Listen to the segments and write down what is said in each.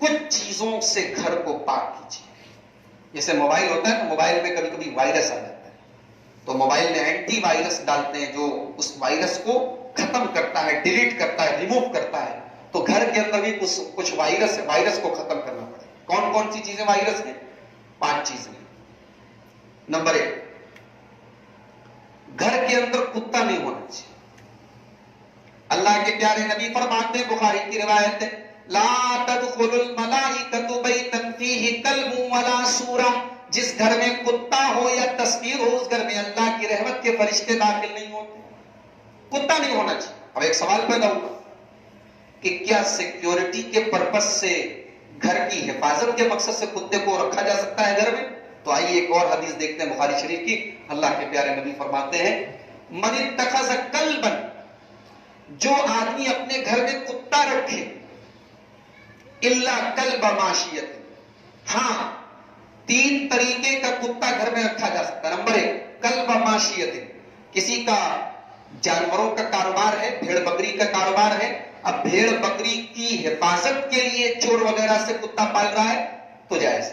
کچھ چیزوں سے گھر کو پاک کیجیے. جیسے موبائل ہوتا ہے نا, موبائل میں کبھی کبھی وائرس آ جاتا ہے, تو موبائل میں اینٹی وائرس ڈالتے ہیں جو اس وائرس کو ختم کرتا ہے, ڈیلیٹ کرتا ہے, ریموو کرتا ہے. تو گھر کے اندر بھی کچھ وائرس کو ختم کرنا پڑے. کون کون سی چیزیں وائرس ہیں؟ 5 چیزیں. نمبر 1, گھر کے اندر کتا نہیں ہونا چاہیے. اللہ کے پیارے نبی فرماتے ہیں, بخاری کی روایت ہے, لا تدخل الملائکۃ بیتا فیہ کلب ولا سورہ. جس گھر میں کتا ہو یا تصویر ہو, اس گھر میں اللہ کی رحمت کے فرشتے داخل نہیں ہوتے. کتا نہیں ہونا چاہیے. اب ایک سوال پیدا ہوا کہ کیا سیکیورٹی کے پرپس سے, گھر کی حفاظت کے مقصد سے کتے کو رکھا جا سکتا ہے گھر میں؟ تو آئیے ایک اور حدیث دیکھتے ہیں بخاری شریف کی. اللہ کے پیارے نبی فرماتے ہیں, من اتخذ کلبا, جو آدمی اپنے گھر میں کتا رکھے, الا کلب ماشیت, ہاں 3 طریقے کا کتا گھر میں رکھا جا سکتا ہے. نمبر 1, کلب ماشیت, کسی کا جانوروں کا کاروبار ہے, بھیڑ بکری کا کاروبار ہے, اب بھیڑ بکری کی حفاظت کے لیے چور وغیرہ سے کتا پال رہا ہے تو جائز.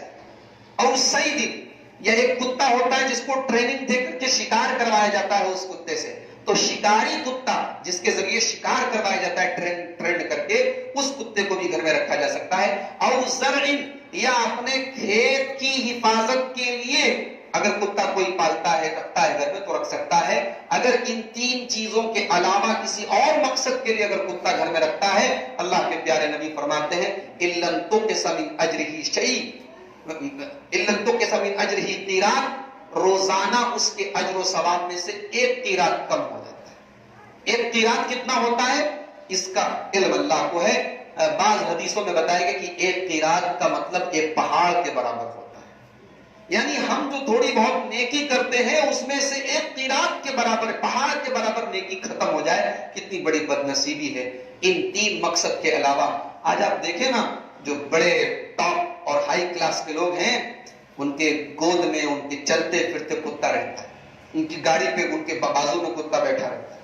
اور صحیح, یہ ایک کتا ہوتا ہے جس کو ٹریننگ دے کر کے شکار کروایا جاتا ہے اس کتے سے, تو شکاری کتا جس کے ذریعے شکار کروایا جاتا ہے ٹرینڈ کر کے, اس کتے کو بھی گھر میں رکھا جا سکتا ہے. اور زرع, یا اپنے کھیت کی حفاظت کے لیے اگر کتا کوئی پالتا ہے, رکھتا ہے گھر میں تو رکھ سکتا ہے. اگر ان 3 چیزوں کے علاوہ کسی اور مقصد کے لیے اگر کتا گھر میں رکھتا ہے, اللہ کے پیارے نبی فرماتے ہیں, اِلَّن تُقِسَ مِنْ أَجْرِهِ شَيْءٍ, اِلَّن تُقِسَ مِنْ أَجْرِهِ قِيرَاط, روزانہ اس کے اجر و ثواب میں سے 1 قیراط کم ہو جاتا ہے. 1 قیراط کتنا ہوتا ہے اس کا علم اللہ کو ہے. بعض حدیثوں میں بتایا گیا کہ 1 قیراط کا مطلب ایک پہاڑ کے برابر ہوتا ہے. یعنی ہم جو تھوڑی بہت نیکی کرتے ہیں اس میں سے 1 قیراط کے برابر, پہاڑ کے برابر نیکی ختم ہو جائے, کتنی بڑی بد نصیبی ہے. ان 3 مقصد کے علاوہ آج آپ دیکھیں نا, جو بڑے ٹاپ اور ہائی کلاس کے لوگ ہیں, ان کے گود میں ان کے چلتے پھرتے کتا رہتا ہے, ان کی گاڑی پہ ان کے بازو میں کتا بیٹھا رہتا ہے.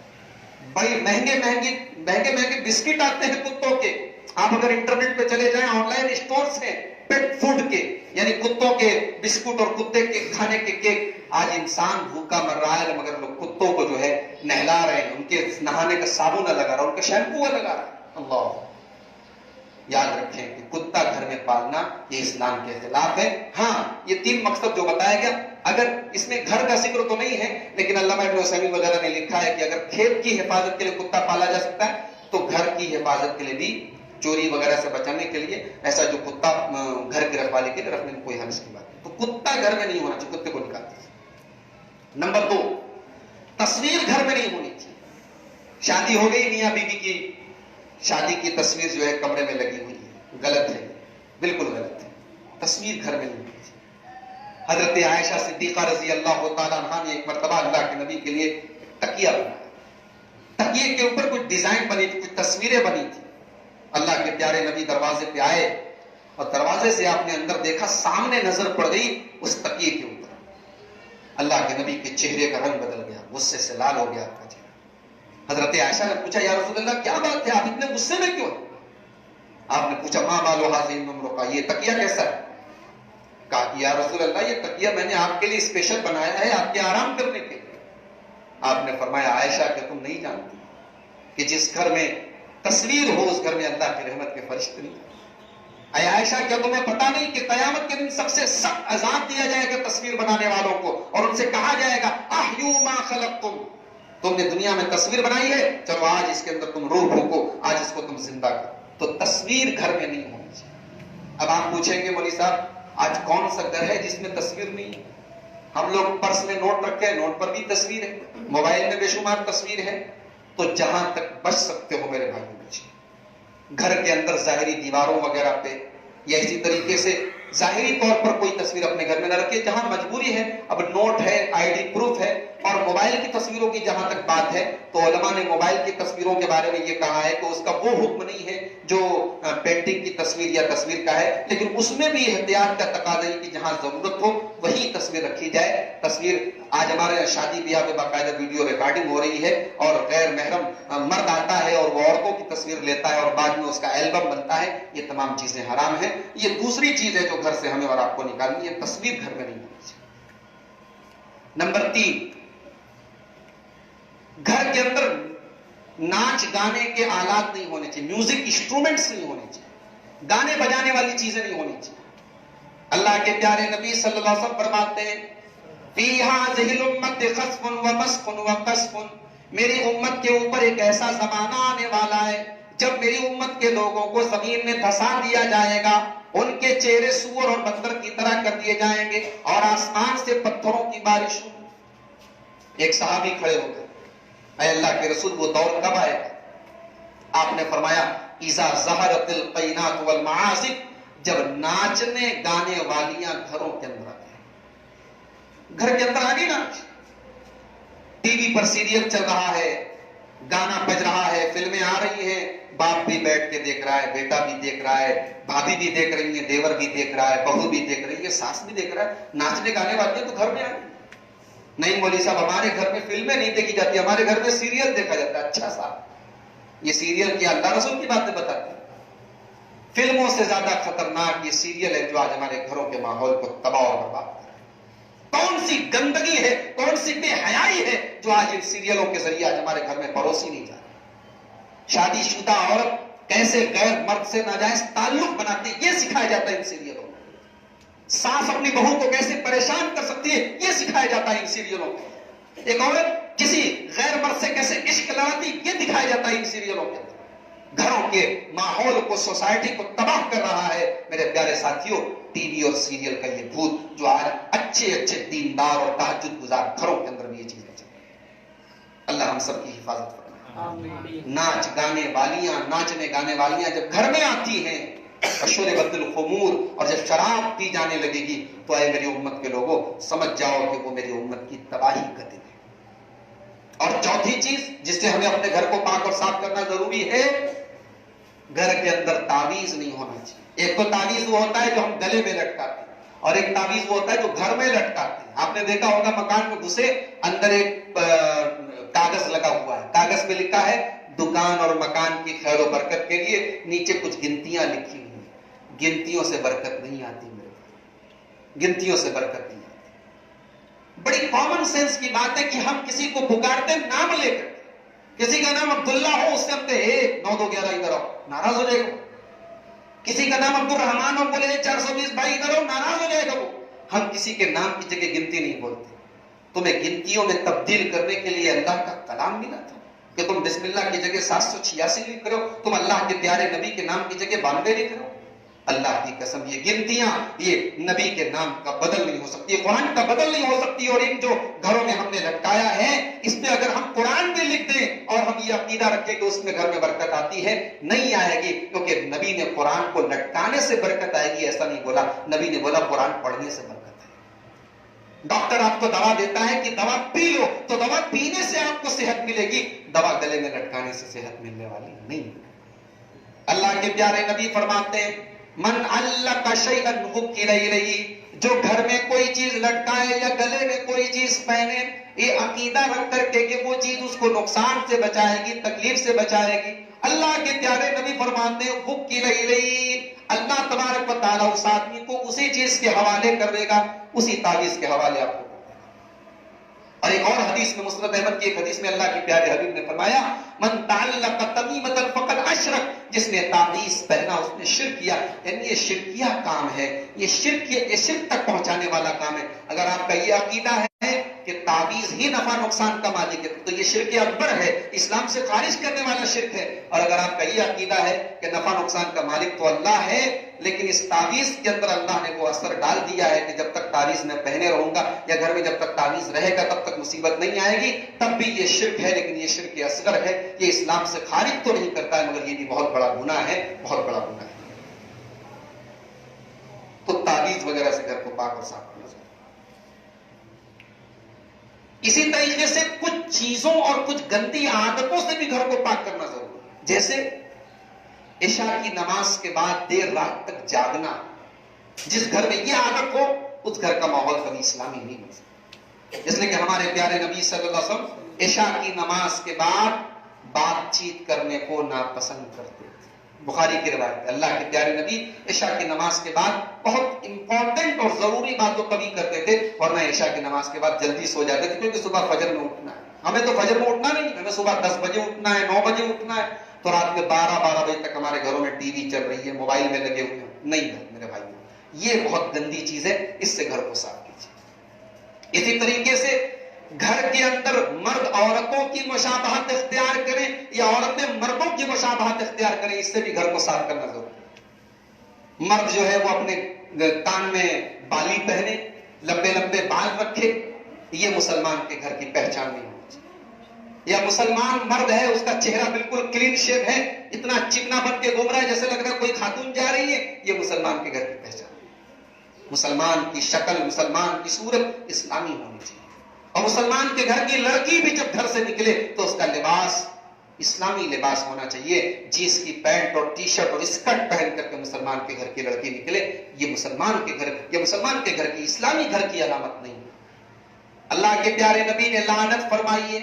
بڑی مہنگے بسکٹ آتے ہیں کتوں کے. آپ اگر انٹرنیٹ پہ چلے جائیں, آن لائن اسٹورز ہیں پیٹ فوڈ کے, یعنی کتوں کے بسکٹ اور کتے کے کھانے کے کیک. آج انسان بھوکا مر رہا ہے مگر لوگ کتوں کو جو ہے نہلا رہے ہیں, ان کے نہانے کا صابن لگا رہا, ان کا شیمپو لگا رہا. اللہ, یاد رکھیں کہ کتا گھر میں پالنا یہ اسلام کے خلاف ہے. ہاں, یہ 3 مقصد جو بتایا گیا, اگر اس میں گھر کا ذکر تو نہیں ہے, لیکن علامہ ابن عثیمین وغیرہ نے لکھا ہے کہ اگر کھیت کی حفاظت کے لیے کتا پالا جا سکتا ہے تو گھر کی حفاظت کے لیے بھی, چوری وغیرہ سے بچانے کے لیے ایسا جو کتا گھر کی رکھوالی کے لیے رکھنے میں کوئی حرج کی بات نہیں. تو کتا گھر میں نہیں ہونا چاہیے, کتے کو نکال دیجیے. نمبر 2, تصویر گھر میں نہیں ہونی چاہیے. شادی ہو گئی, میاں بیوی کی شادی کی تصویر جو ہے کمرے میں لگی ہوئی ہے, غلط ہے, بالکل غلط ہے. تصویر گھر میں نہیں ہونی چاہیے. حضرت عائشہ صدیقہ رضی اللہ تعالیٰ عنہا نے ایک مرتبہ اللہ کے نبی کے لیے تکیہ بنایا. تکیے کے اوپر کچھ ڈیزائن بنی تھی, کچھ تصویریں بنی تھی. اللہ کے پیارے نبی دروازے پہ آئے اور دروازے سے آپ نے اندر دیکھا, سامنے نظر پڑ گئی اس تکیے کے اوپر. اللہ کے نبی کے چہرے کا رنگ بدل گیا, غصے سے لال ہو گیا آپ کا چہرہ. حضرت عائشہ نے پوچھا, یا رسول اللہ کیا بات ہے, آپ اتنے غصے میں کیوں ہیں؟ آپ نے پوچھا, ما بال هذه الممرقہ, یہ تکیہ کیسا ہے؟ کہا کہ یا رسول اللہ یہ تکیہ میں نے آپ کے لیے اسپیشل بنایا ہے, آپ کے آرام کرنے کے لیے. آپ نے فرمایا, عائشہ کہ تم نہیں جانتی کہ جس گھر میں تصویر ہو اس گھر میں اللہ کی رحمت کے فرشتے نہیں. اے عائشہ, کیا تمہیں پتا نہیں کہ قیامت کے دن سب سے سخت عذاب دیا جائے گا تصویر بنانے والوں کو, اور ان سے کہا جائے گا احیوا ما خلقتم, تم نے دنیا میں تصویر بنائی ہے, چلو آج اس کے اندر تم روح پھونکو, آج اس کو تم زندہ کرو. تو تصویر گھر میں نہیں ہونی چاہیے. اب آپ پوچھیں گے مولوی صاحب آج کون سا گھر ہے جس میں تصویر نہیں ہے؟ ہم لوگ پرس میں نوٹ رکھے ہیں, نوٹ پر بھی تصویر ہے, موبائل میں بے شمار تصویر ہے. تو جہاں تک بچ سکتے ہو میرے بھائیوں بچے, گھر کے اندر ظاہری دیواروں وغیرہ پہ یا اسی طریقے سے ظاہری طور پر کوئی تصویر اپنے گھر میں نہ رکھے. جہاں مجبوری ہے, اب نوٹ ہے, آئی ڈی پروف ہے, اور موبائل کی تصویروں کی جہاں تک بات ہے تو علماء نے موبائل کی تصویروں کے بارے میں یہ کہا ہے کہ اس کا وہ حکم نہیں ہے جو پینٹنگ کی تصویر یا تصویر کا ہے, لیکن اس میں بھی احتیاط کا تقاضا ہے کہ جہاں ضرورت ہو وہی تصویر رکھی جائے. تصویر آج ہمارے شادی بیاہ میں باقاعدہ ویڈیو ریکارڈنگ ہو رہی ہے اور غیر محرم مرد آتا ہے اور وہ عورتوں کی تصویر لیتا ہے اور بعد میں اس کا البم بنتا ہے. یہ تمام چیزیں حرام ہیں. یہ دوسری چیز ہے جو گھر سے ہمیں اور آپ کو نکالنی ہے, تصویر گھر میں نہیں ہونی چاہیے. نمبر 3, گھر کے اندر ناچ گانے کے آلات نہیں ہونے چاہیے, میوزک انسٹرومنٹس نہیں ہونے چاہیے, گانے بجانے والی چیزیں نہیں ہونی چاہیے. اللہ کے پیارے نبی صلی اللہ علیہ وسلم فرماتے ہیں فی ہذہ الامۃ خسف ومسخ وقذف, میری امت کے اوپر ایک ایسا زمانہ آنے والا ہے جب میری امت کے لوگوں کو زمین میں دھسا دیا جائے گا, ان کے چہرے سور اور بندر کی طرح کر دیے جائیں گے اور آسمان سے پتھروں کی بارش ہوگی. ایک صحابی کھڑے ہو گئے, اے اللہ کے رسول وہ دور کب آئے گا؟ آپ نے فرمایا اذا ظہرت القینات والمعازف, جب ناچنے گانے والیاں گھروں کے اندر آ گئے. گھر کے اندر آ گئی ناچ, ٹی وی پر سیریل چل رہا ہے, گانا بج رہا ہے, فلمیں آ رہی ہیں, باپ بھی بیٹھ کے دیکھ رہا ہے, بیٹا بھی دیکھ رہا ہے, بھابھی بھی دیکھ رہی ہے, دیور بھی دیکھ رہا ہے, بہو بھی دیکھ رہی ہے, ساس بھی دیکھ رہا ہے. ناچنے گانے والیاں تو گھر میں آ گئی. نہیں مولوی صاحب ہمارے گھر میں فلمیں نہیں دیکھی جاتی, ہمارے گھر میں سیریل دیکھا جاتا ہے. اچھا صاحب, یہ سیریل کیا اللہ رسول کی باتیں بتاتے ہیں؟ فلموں سے زیادہ خطرناک یہ سیریل ہے جو آج ہمارے گھروں کے ماحول کو تباہ اور برباد کر رہا ہے. کون سی گندگی ہے, کون سی بے حیائی ہے جو آج ان سیریلوں کے ذریعے آج ہمارے گھر میں پروسی نہیں جا رہی. شادی شدہ عورت کیسے غیر مرد سے ناجائز تعلق بناتی یہ سکھایا جاتا ہے ان سیریلوں میں. ساس اپنی بہو کو کیسے پریشان کر سکتی ہے یہ سکھایا جاتا ہے ان سیریلوں میں. ایک عورت کسی غیر مرد سے کیسے عشق لڑاتی یہ دکھایا جاتا ہے ان سیریلوں کے. گھروں کے ماحول کو, سوسائٹی کو تباہ کر رہا ہے. میرے پیارے ساتھیوں, ٹی وی اور سیریل کا یہ بھوت جو آج اچھے اچھے دیندار اور تہجد گزار گھروں کے اندر بھی یہ چیزیں چل رہی ہیں. اللہ ہم سب کی حفاظت فرمائے. ناچ گانے والیاں, ناچنے گانے والیاں جب گھر میں آتی ہیں, شربت الخمور, اور جب شراب پی جانے لگے گی تو اے میری امت کے لوگوں سمجھ جاؤ کہ وہ میری امت کی تباہی کا دن ہے. اور چوتھی چیز جس سے ہمیں اپنے گھر کو پاک اور صاف کرنا ضروری ہے, گھر کے اندر تعویذ نہیں ہونا چاہیے. ایک تو تعویذ وہ ہوتا ہے جو ہم گلے میں لٹکاتے ہیں, اور ایک تعویذ وہ ہوتا ہے جو گھر میں لٹکاتے ہیں. آپ نے دیکھا ہوگا مکان میں گھسے, اندر ایک کاغذ لگا ہوا ہے, کاغذ پہ لکھا ہے دکان اور مکان کی خیر و برکت کے لیے, نیچے کچھ گنتیاں لکھی ہوئی ہیں. گنتیوں سے برکت نہیں آتی میرے بھائی, گنتیوں سے برکت نہیں آتی. بڑی کامن سینس کی بات ہے کہ ہم کسی کو پکارتے نام لے کر. کسی کا نام عبداللہ ہو, اس سے ہم کہے 9 2 11 ادھر آؤ, ناراض ہو جائے گا. کسی کا نام عبد الرحمان ہو, بولے 420 بھائی ادھر آؤ, ناراض ہو جائے گا وہ. ہم کسی کے نام کی جگہ گنتی نہیں بولتے. تمہیں گنتیوں میں تبدیل کرنے کے لیے اللہ کا کلام ملا تھا کہ تم بسم اللہ کی جگہ 786 لکھ کرو, تم اللہ کے پیارے نبی کے نام کی جگہ 92 لکھ کرو. اللہ کی قسم یہ گنتیاں یہ نبی کے نام کا بدل نہیں ہو سکتی, قرآن کا بدل نہیں ہو سکتی. اور ان جو گھروں میں ہم نے لٹکایا ہے اس میں اگر ہم قرآن بھی لکھ دیں اور ہم یہ عقیدہ رکھیں کہ اس میں گھر میں برکت آتی ہے, نہیں آئے گی. کیونکہ نبی نے قرآن کو لٹکانے سے برکت آئے گی ایسا نہیں بولا, نبی نے بولا قرآن پڑھنے سے برکت ہے. ڈاکٹر آپ کو دوا دیتا ہے کہ دوا پی لو, تو دوا پینے سے آپ کو صحت ملے گی, دوا گلے میں لٹکانے سے صحت ملنے والی نہیں. اللہ کے پیارے نبی فرماتے ہیں من علق شیئا وکل الیہ, جو گھر میں کوئی چیز لٹکائے یا گلے میں کوئی چیز پہنے, یہ عقیدہ رکھ کر کے کہ وہ چیز اس کو نقصان سے بچائے گی, تکلیف سے بچائے گی. اللہ کے پیارے نبی فرماتے ہیں وکل الیہ, اللہ تبارک و تعالیٰ اس آدمی کو اسی چیز کے حوالے کر دے گا, اسی تعویذ کے حوالے آپ کو. اور ایک اور حدیث میں, مسند احمد کی ایک حدیث میں اللہ کے پیارے حبیب نے فرمایا من تعلق تمیمۃ فقد اشرک, جس نے تعویذ پہنا اس نے شرک کیا. یعنی یہ شرکیہ کام ہے, یہ شرک تک پہنچانے والا کام ہے. اگر آپ کا یہ عقیدہ ہے کہ تعویذ ہی نفع نقصان کا مالک ہے تو یہ شرک اکبر ہے, اسلام سے خارج کرنے والا شرک ہے. اور اگر آپ کا یہ عقیدہ ہے کہ نفع نقصان کا مالک تو اللہ ہے, لیکن اس تعویذ کے اندر اللہ نے وہ اثر ڈال دیا ہے کہ جب تک تعویذ میں پہنے رہوں گا یا گھر میں جب تک تعویذ رہے گا تب تک مصیبت نہیں آئے گی, تب بھی یہ شرک ہے, لیکن یہ شرک اصغر ہے. یہ اسلام سے خارج تو نہیں کرتا ہے, مگر یہ بھی بہت بڑا گناہ ہے, بہت بڑا گناہ ہے. تو تعویذ تعویذ وغیرہ سے گھر کو پاک اور صاف کرنا ضروری. اسی طریقے سے کچھ چیزوں اور کچھ گندی عادتوں سے بھی گھر کو پاک کرنا ضروری ہے. جیسے عشاء کی نماز کے بعد دیر رات تک جاگنا. جس گھر میں یہ عادت ہو اس گھر کا ماحول کبھی اسلامی نہیں بن سکتا. اس لیے کہ ہمارے پیارے نبی صلی اللہ علیہ وسلم عشاء کی نماز کے بعد بات چیت کرنے کو ناپسند کرتے تھے. بخاری کی روایت ہے. اللہ کے پیارے نبی عشاء کی نماز کے بعد بہت امپورٹنٹ اور ضروری باتوں کبھی کرتے تھے، ورنہ عشاء کی نماز کے بعد جلدی سو جاتے تھے، کیونکہ صبح فجر میں اٹھنا ہے. ہمیں تو فجر میں اٹھنا نہیں، ہمیں صبح 10 بجے اٹھنا ہے، 9 بجے اٹھنا ہے. تو رات میں 12 بجے تک ہمارے گھروں میں ٹی وی چل رہی ہے، موبائل میں لگے ہوئے ہیں. نہیں ہے میرے بھائی، یہ بہت گندی چیز ہے. اس سے گھر کو صاف کیجیے. اسی طریقے سے گھر کے اندر مرد عورتوں کی مشابہت اختیار کریں یا عورتیں مردوں کی مشابہت اختیار کریں، اس سے بھی گھر کو صاف کرنا ضروری ہے. مرد جو ہے وہ اپنے کان میں بالی پہنے، لمبے لمبے بال رکھے، یہ مسلمان کے گھر کی پہچان نہیں ہونی چاہیے. یا مسلمان مرد ہے، اس کا چہرہ بالکل کلین شیپ ہے، اتنا چکنا بن کے گھوم رہا ہے جیسے لگ رہا ہے کوئی خاتون جا رہی ہے، یہ مسلمان کے گھر کی پہچان نہیں. مسلمان کی شکل، مسلمان کی صورت اسلامی ہونی چاہیے. اور مسلمان کے گھر کی لڑکی بھی جب گھر سے نکلے تو اس کا لباس اسلامی لباس ہونا چاہیے. جینس کی پینٹ اور ٹی شرٹ اور اسکرٹ پہن کر کے مسلمان کے گھر کی لڑکی نکلے، یہ مسلمان کے گھر کی اسلامی گھر کی علامت نہیں. اللہ کے پیارے نبی نے لعنت فرمائی ہے.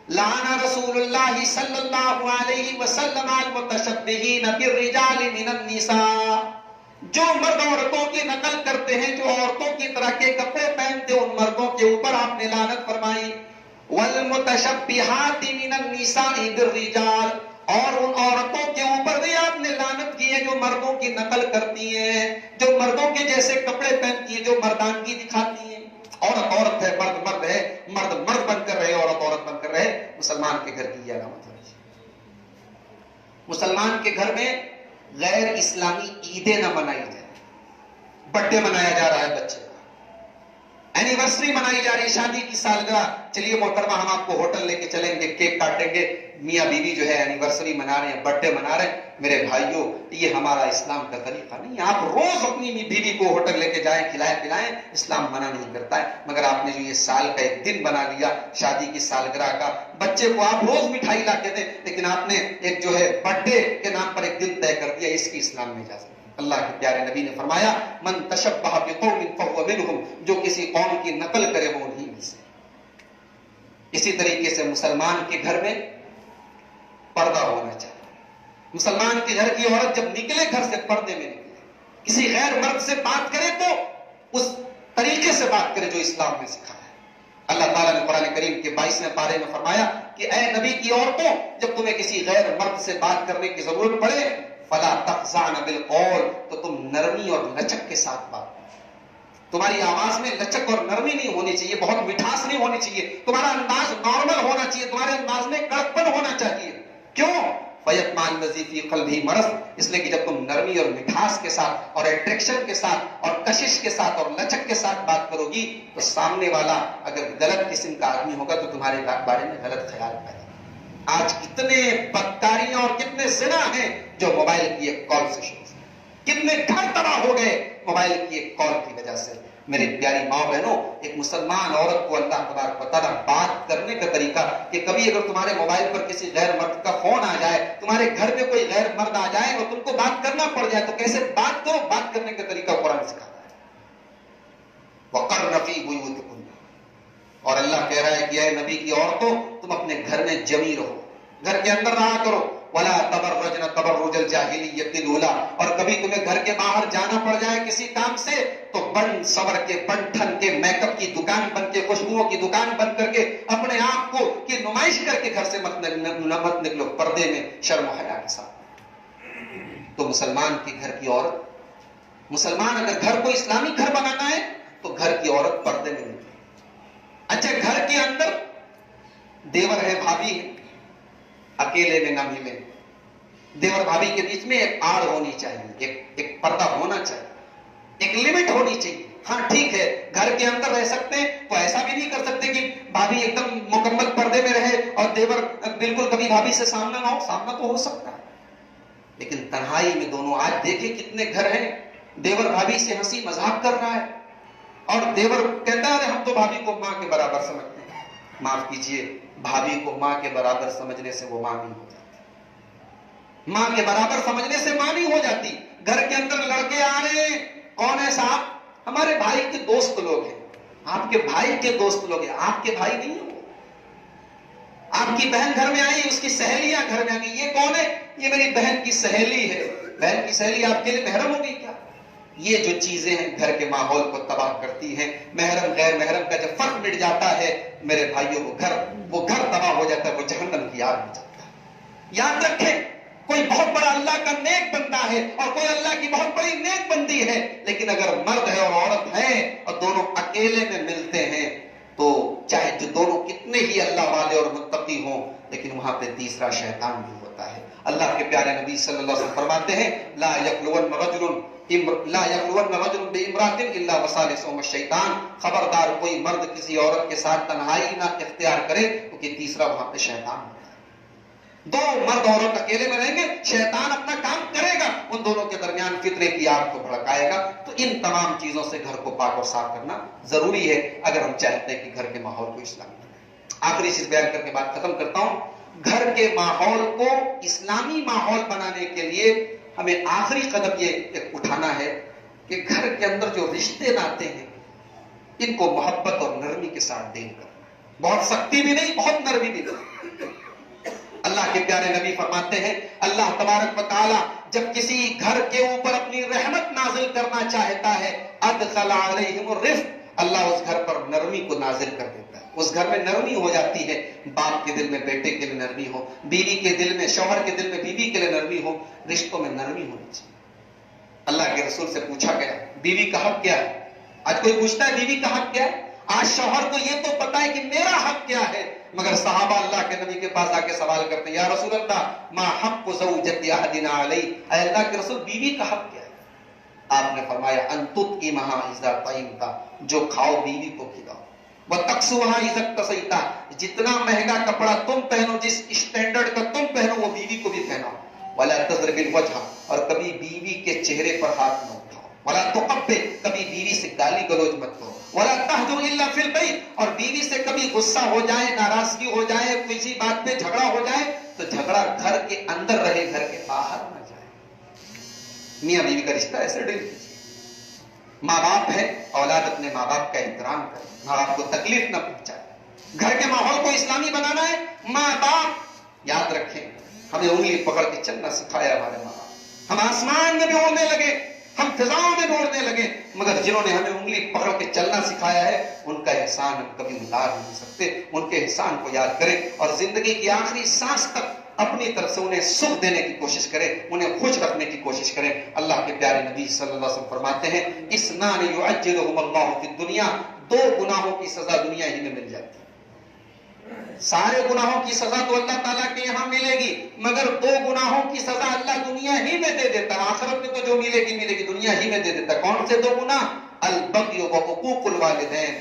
لعن رسول اللہ صلی اللہ علیہ وسلم المتشبہین بالرجال من النساء. جو مرد عورتوں کی نقل کرتے ہیں، جو عورتوں کی طرح کے کپڑے پہنتے، ان مردوں کے اوپر آپ نے لعنت فرمائی. والمتشبہات من النساء بالرجال. اور ان عورتوں کے اوپر بھی آپ نے لعنت کی ہے جو مردوں کی نقل کرتی ہیں، جو مردوں کے جیسے کپڑے پہنتی ہیں، جو مردانگی دکھاتی ہیں. عورت عورت ہے، مرد مرد ہے، مرد مرد بن کر رہے، عورت عورت بن کر رہے. مسلمان کے گھر کی یہ علامت ہے. مسلمان کے گھر میں غیر اسلامی عیدیں نہ منائی جائیں. برتھ ڈے منایا جا رہا ہے بچے کا، اینیورسری منائی جا رہی ہے، شادی کی سالگرہ. چلیے محترمہ ہم آپ کو ہوٹل لے کے چلیں گے، کیک کاٹیں گے، میاں بیوی جو ہے اینیورسری منا رہے ہیں، برتھ ڈے منا رہے ہیں. میرے بھائیوں، یہ ہمارا اسلام کا طریقہ نہیں. آپ روز اپنی بیوی کو ہوٹل لے کے جائیں، کھلائیں پلائیں، اسلام منع نہیں کرتا ہے. مگر آپ نے جو یہ سال کا ایک دن بنا لیا شادی کی سالگرہ کا، بچے کو آپ روز مٹھائی لا کے دیں، لیکن آپ نے ایک جو ہے برتھ ڈے کے نام پر ایک دن طے کر دیا، اس کی اسلام میں اجازت. اللہ کے پیارے نبی نے فرمایا من تشبہ بقوم فهو منهم. جو کسی قوم کی نقل کرے وہ انہی میں سے. اسی طریقے سے مسلمان کے گھر میں پردہ ہونا چاہیے. مسلمان کے گھر کی عورت جب نکلے گھر سے پردے میں نکلے. کسی غیر مرد سے بات کرے تو اس طریقے سے بات کرے جو اسلام میں سکھایا ہے. اللہ تعالیٰ نے قرآن کریم کے 22ویں پارے میں فرمایا کہ اے نبی کی عورتوں، جب تمہیں کسی غیر مرد سے بات کرنے کی ضرورت پڑے فلا تخضعن بالقول، تو تم نرمی اور لچک کے ساتھ بات کرو. تمہاری آواز میں لچک اور نرمی نہیں ہونی چاہیے، بہت مٹھاس نہیں ہونی چاہیے. تمہارا انداز نارمل ہونا چاہیے، تمہارے انداز میں کڑکپن ہونا چاہیے. کیوں؟ فیطمئن الذی فی قلبہ مرض. اس لیے کہ جب تم نرمی اور مٹھاس کے ساتھ اور اٹریکشن کے ساتھ اور کشش کے ساتھ اور لچک کے ساتھ بات کرو گی تو سامنے والا اگر غلط قسم کا آدمی ہوگا تو تمہارے بارے میں غلط خیال کرے. آج کتنے بدکاریاں اور کتنے زنا ہیں جو موبائل کی ایک کال سے شروع ہوئے. کتنے گھر تباہ ہو گئے موبائل کی ایک کال کی وجہ سے. میری پیاری ماں بہنوں، ایک مسلمان عورت کو اللہ تبارک و تعالیٰ بات کرنے کا طریقہ کہ کبھی اگر تمہارے موبائل پر کسی غیر مرد کا فون آ جائے، تمہارے گھر میں کوئی غیر مرد آ جائے اور تم کو بات کرنا پڑ جائے تو کیسے بات کرو، بات کرنے کا طریقہ قرآن سکھاتا ہے. وَقَرْنَ فِي بُيُوتِكُنَّ. اور اللہ کہہ رہا ہے کہ اے نبی کی عورتوں، تم اپنے گھر میں جمی رہو، گھر کے اندر رہا کرو. وَلَا تَبَرَّجْنَ تَبَرُّجَ الْجَاهِلِيَّةِ الْأُولَىٰ. اور کبھی تمہیں گھر کے باہر جانا پڑ جائے کسی کام سے تو بن صبر کے، بن ٹھن کے، میک اپ کی دکان بن کے، خوشبوؤں کی دکان بن کر کے اپنے آپ کو کی نمائش کر کے گھر سے مت نکلو، پردے میں، شرم و حیا کے ساتھ. تو مسلمان کے گھر کی عورت، مسلمان اگر گھر کو اسلامی گھر بنانا ہے تو گھر کی عورت پردے میں نکلے. اچھا، گھر کے اندر دیور ہے، بھابھی ہے، اکیلے میں نہ ملے. دیور بھابھی کے بیچ میں ایک آڑ ہونی چاہیے، ایک پردہ ہونا چاہیے، ایک لمٹ ہونی چاہیے. ہاں ٹھیک ہے، گھر کے اندر رہ سکتے ہیں تو ایسا بھی نہیں کر سکتے کہ بھابھی ایک دم مکمل پردے میں رہے اور دیور بالکل کبھی بھابھی سے سامنا نہ ہو. سامنا تو ہو سکتا ہے لیکن تنہائی میں دونوں. آج دیکھیں کتنے گھر ہیں دیور بھابھی سے ہنسی مذاق کر رہا ہے اور دیور کہتا ہے ہم تو بھابھی کو ماں کے برابر سمجھتے ہیں. معاف کیجئے، بھابھی کو ماں کے برابر سمجھنے سے وہ ماں نہیں ہو جاتی. ماں کے برابر سمجھنے سے ماں نہیں ہو جاتی. گھر کے اندر لڑکے آ رہے ہیں، کون ہے صاحب؟ ہمارے بھائی کے دوست لوگ ہیں. آپ کے بھائی کے دوست لوگ ہیں، آپ کے بھائی نہیں ہیں. آپ کی بہن گھر میں آئی، اس کی سہیلیاں گھر میں آ گئی. یہ کون ہے؟ یہ میری بہن کی سہیلی ہے. بہن کی سہیلی آپ کے لیے محرم ہو گئی کیا؟ یہ جو چیزیں ہیں گھر کے ماحول کو تباہ کرتی ہیں. محرم غیر محرم کا جب فرق مٹ جاتا ہے میرے بھائیوں، وہ گھر تباہ ہو جاتا ہے، وہ جہنم کی آگ میں جاتا ہے. یاد رکھیں، کوئی بہت بڑا اللہ کا نیک بندہ ہے اور کوئی اللہ کی بہت بڑی نیک بندی ہے، لیکن اگر مرد ہے اور عورت ہے اور دونوں اکیلے میں ملتے ہیں تو چاہے جو دونوں کتنے ہی اللہ والے اور متقی ہوں، لیکن وہاں پہ تیسرا شیطان بھی ہوتا ہے. اللہ کے پیارے نبی صلی اللہ علیہ وسلم فرماتے ہیں لا یخلون رجل بامرأۃ الا وثالثهما الشیطان. خبردار کوئی مرد کسی عورت کے ساتھ تنہائی نہ اختیار کرے کیونکہ تیسرا وہاں پہ شیطان ہے. دو مرد عورت اکیلے میں رہیں گے، شیطان اپنا کام کرے گا، ان دونوں کے درمیان فتنے کی آگ کو بھڑکائے گا. تو ان تمام چیزوں سے گھر کو پاک اور صاف کرنا ضروری ہے اگر ہم چاہتے ہیں کہ گھر کے ماحول کو اسلامی بنائیں. آخری چیز بیان کر کے بات ختم کرتا ہوں. گھر کے ماحول کو اسلامی ماحول بنانے کے لیے ہمیں آخری قدم یہ اٹھانا ہے کہ گھر کے اندر جو رشتے ناتے ہیں ان کو محبت اور نرمی کے ساتھ دین کرنا. بہت سختی بھی نہیں، بہت نرمی بھی نہیں. اللہ کے پیارے نبی فرماتے ہیں اللہ تبارک و تعالی جب کسی گھر کے اوپر اپنی رحمت نازل کرنا چاہتا ہے ادخل علیہم الرفق، اللہ اس گھر پر نرمی کو نازل کر دیتا ہے. اس گھر میں نرمی ہو جاتی ہے. باپ کے دل میں بیٹے کے لیے نرمی ہو، بیوی کے دل میں، شوہر کے دل میں بیوی کے لیے نرمی ہو. رشتوں میں نرمی ہونی چاہیے. اللہ کے رسول سے پوچھا گیا بیوی کا حق کیا ہے؟ آج کوئی پوچھتا ہے بیوی کا حق کیا ہے؟ آج شوہر کو یہ تو پتا ہے کہ میرا حق کیا ہے، مگر صحابہ اللہ کے نبی کے پاس آ کے سوال کرتے ہیں یا رسول اللہ ما حق زوجت احدنا علی، اے اللہ کے رسول بیوی کا حق کیا ہے؟ آپ نے فرمایا ان تطعمها اذا طعمت، جو کھاؤ بیوی کو کھلاؤ. وتکسوها اذا اکتسیت، جتنا مہنگا کپڑا تم پہنو، جس اسٹینڈرڈ کا تم پہنو وہ بیوی کو بھی پہناؤ. ولا تضرب الوجہ، اور کبھی بیوی کے چہرے پر ہاتھ نہ اٹھاؤ. ولا تقبح، کبھی بیوی سے گالی گلوچ مت کرو. ولا تهجر الا في البيت، اور بیوی سے کبھی غصہ ہو جائے، ناراضگی ہو جائے، کسی بات پہ جھگڑا ہو جائے تو جھگڑا گھر کے اندر رہے، گھر کے باہر نہ جائے. میاں بیوی کا رشتہ ایسے ڈیل کیجیے. ماں باپ ہے، اولاد اپنے ماں باپ کا احترام کرے، ماں باپ کو تکلیف نہ پہنچائے. گھر کے ماحول کو اسلامی بنانا ہے. ماں باپ یاد رکھیں ہمیں انگلی پکڑ کے چلنا سکھایا ہمارے ماں باپ. ہم آسمان میں بھی اڑنے لگے، ہم فضاؤں میں دوڑنے لگے، مگر جنہوں نے ہمیں انگلی پکڑ کے چلنا سکھایا ہے ان کا احسان ہم کبھی اتار نہیں سکتے. ان کے احسان کو یاد کریں اور زندگی کی آخری سانس تک اپنی طرف سے انہیں سکھ دینے کی کوشش کریں، انہیں خوش رکھنے کی کوشش کریں. اللہ کے پیارے نبی صلی اللہ علیہ وسلم فرماتے ہیں اثنان یعجلہم اللہ فی الدنیا، دو گناہوں کی سزا دنیا ہی میں مل جاتی ہے. سارے گناہوں کی سزا تو اللہ تعالیٰ کے یہاں ملے گی، مگر دو گناہوں کی سزا اللہ دنیا ہی میں دے دیتا ہے. آخرت میں تو جو ملے گی دنیا ہی میں دے دیتا ہے. کون سے دو گناہ؟ البغی و حقوق الوالدین،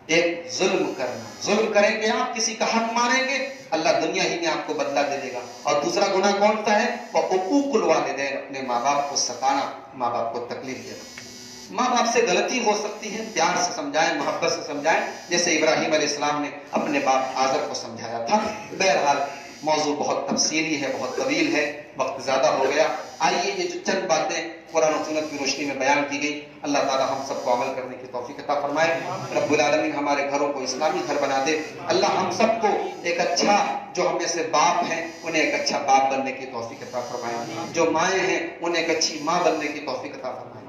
ایک ظلم کرنا. ظلم کریں گے آپ، کسی کا حق ماریں گے، اللہ دنیا ہی میں آپ کو بدلہ دے دے گا. اور دوسرا گناہ کون سا ہے؟ حقوق الوالدین، اپنے ماں باپ کو ستانا، ماں باپ کو تکلیف دینا. ماں باپ سے غلطی ہو سکتی ہے، پیار سے سمجھائیں، محبت سے سمجھائیں، جیسے ابراہیم علیہ السلام نے اپنے باپ آزر کو سمجھایا تھا. بہرحال موضوع بہت تفصیلی ہے، بہت طویل ہے، وقت زیادہ ہو گیا. آئیے یہ جو چند باتیں قرآن و سنت کی روشنی میں بیان کی گئی، اللہ تعالی ہم سب کو عمل کرنے کی توفیق عطا فرمائے. رب العالمین ہمارے گھروں کو اسلامی گھر بنا دے. اللہ ہم سب کو ایک اچھا، جو ہم میں سے باپ ہیں انہیں ایک اچھا باپ بننے کی توفیق عطا فرمائے، جو مائیں ہیں انہیں ایک اچھی ماں بننے کی توفیق عطا فرمائے.